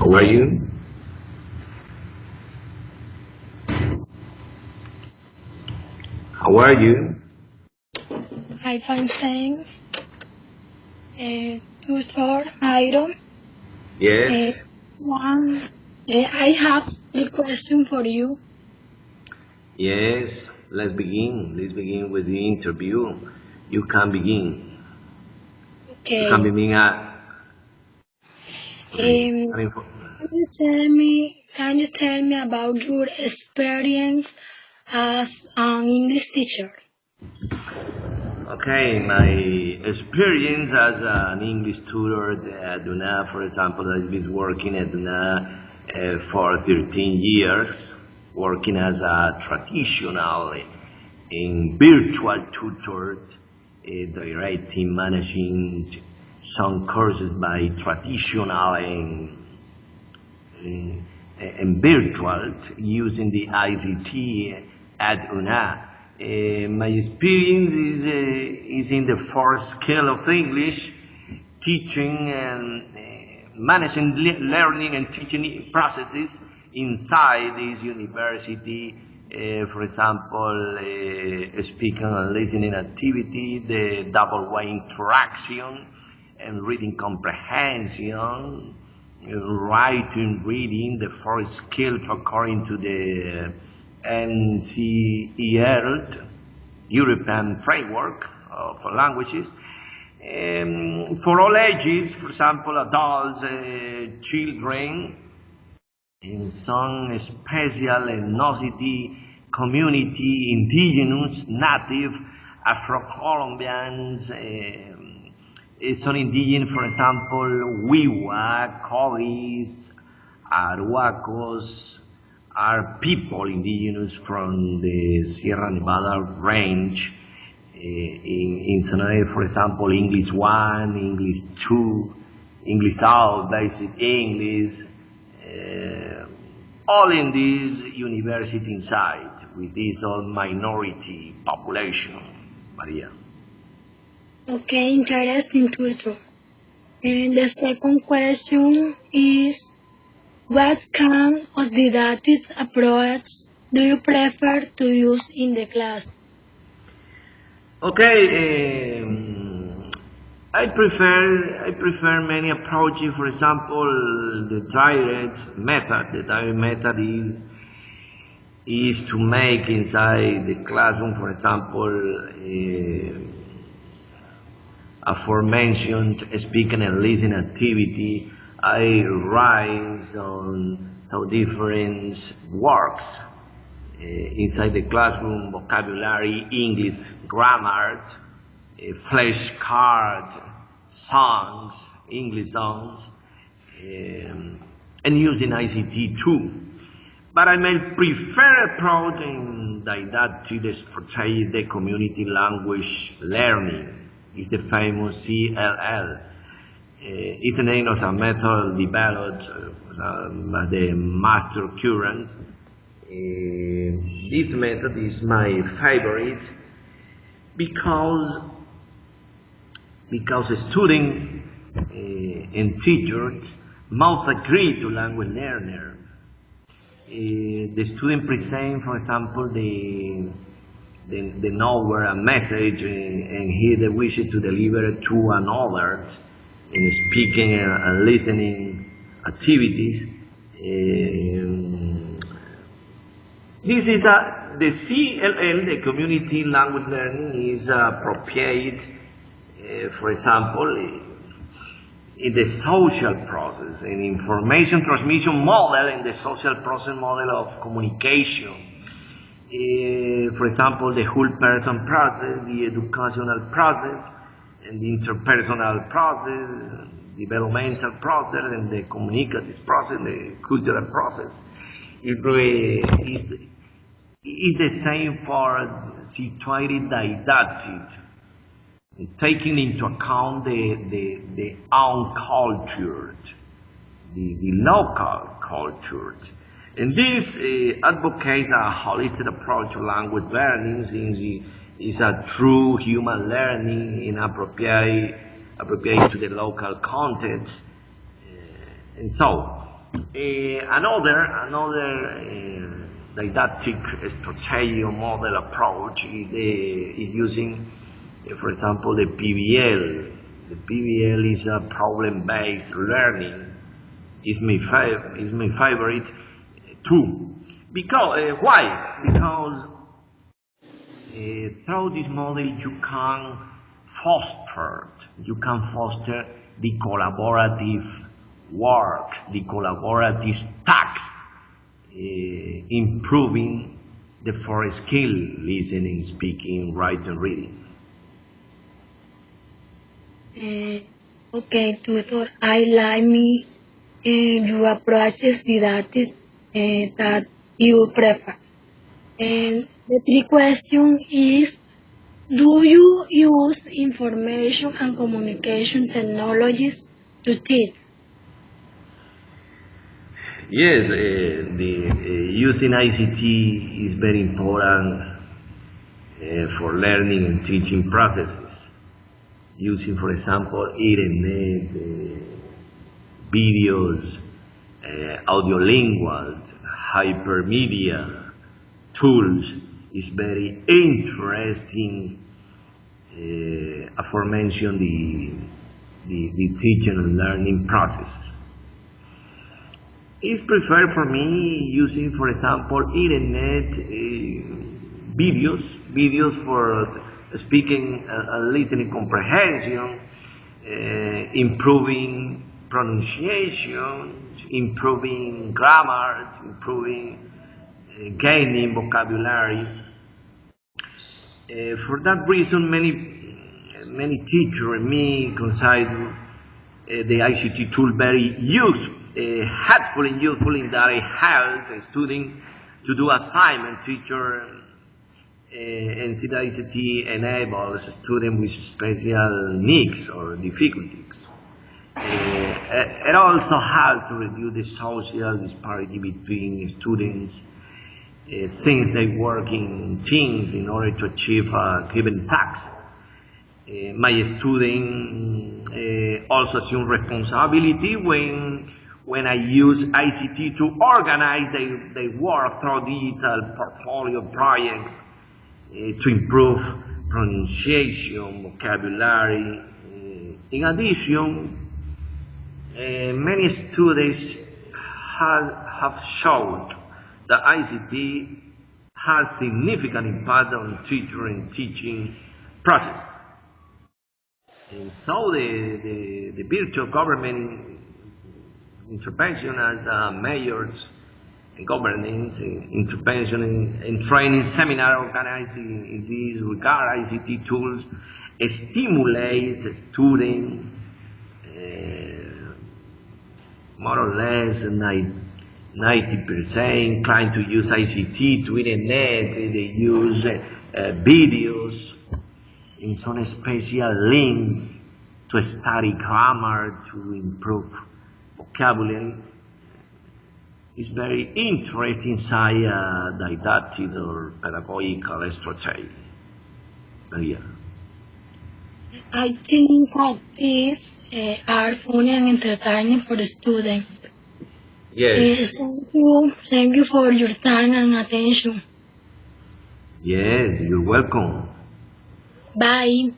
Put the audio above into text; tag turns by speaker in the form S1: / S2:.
S1: How are you? How are you?
S2: Hi, fine, thanks. Tutor, Iron.
S1: Yes,
S2: One, I have a question for you.
S1: yes. Let's begin. Let's begin with the interview. You can begin. You can
S2: Okay.
S1: begin at. Okay.
S2: Um, can you tell me about your experience as an English teacher?
S1: Okay, my experience as an English tutor at DUNA, for example, I've been working at DUNA for 13 years, working as a traditional in virtual tutor, directing, managing some courses by traditional and virtual using the ICT at UNA. My experience is in the first scale of English, teaching and managing learning and teaching processes inside this university. For example, speaking and listening activity, the double way interaction, and reading comprehension, writing, reading, the first skills according to the NCER, European Framework for Languages. For all ages, for example, adults, children, in some special ethnicity, community, indigenous, native, Afro-Colombians, some indigenous, for example, Wiwa, Colis, Arhuacos, are people indigenous from the Sierra Nevada range. In Sonora, for example, English 1, English 2, English out, basic English, all in this university inside, with this all minority population, Maria.
S2: Okay, interesting, tutor. And the second question is, what kind of didactic approach do you prefer to use in the class?
S1: Okay, I prefer many approaches. For example, the direct method. The direct method is to make inside the classroom, for example, aforementioned speaking and listening activity. I write on how different works inside the classroom, vocabulary, English, grammar, flashcard, songs, English songs, and using ICT too. But I may prefer approach in didactic strategy, the community language learning. It's the famous CLL. It's the name of a method developed by the Master Current. This method is my favorite because students and teachers must agree to language learner. The student present, for example, the novel, a message, and he the wish to deliver to another in speaking and listening activities. This is the CLL, the community language learning, is appropriate, for example, in the social process, in information transmission model, in the social process model of communication. For example, the whole person process, the educational process, and the interpersonal process, developmental process, and the communicative process, the cultural process. It's the same for situated didactic, taking into account the own culture, the local culture. And this advocates a holistic approach to language learning, since it's a true human learning in appropriate to the local context. And so, Another didactic strategy or model approach is using, for example, the PBL. The PBL is a problem-based learning. Is my favorite too. Because why? Because through this model you can foster the collaborative work, the collaborative tasks, improving the four skill: listening, speaking, writing, reading.
S2: Okay, tutor, I like me your approach is didactic that you prefer. And the three question is, do you use information and communication technologies to teach?
S1: Yes, using ICT is very important for learning and teaching processes. Using, for example, internet, videos, audiolingual, hypermedia tools is very interesting. Aforementioned the teaching and learning processes. It's preferred for me using, for example, internet videos for speaking and listening comprehension, improving pronunciation, improving grammar, improving gaining vocabulary. For that reason, many teachers and me consider the ICT tool very helpful and useful in that it helps a student to do assignment. Teacher and see the ICT enables students with special needs or difficulties. It also helps to reduce the social disparity between students since they work in teams in order to achieve a given task. My student also assume responsibility when I use ICT to organize their work through digital portfolio projects to improve pronunciation, vocabulary. In addition, many students have shown that ICT has significant impact on teacher and teaching process. And so the virtual government intervention as mayors and governance intervention and training seminar organized in this regard, ICT tools stimulate the student more or less 90% inclined to use ICT, to internet. They use videos in some special links to study grammar, to improve vocabulary. It's very interesting side didactic or pedagogical strategy. Yeah.
S2: I think that these are funny and entertaining for the student.
S1: Yes.
S2: Thank you for your time and attention.
S1: Yes, you're welcome.
S2: Bye.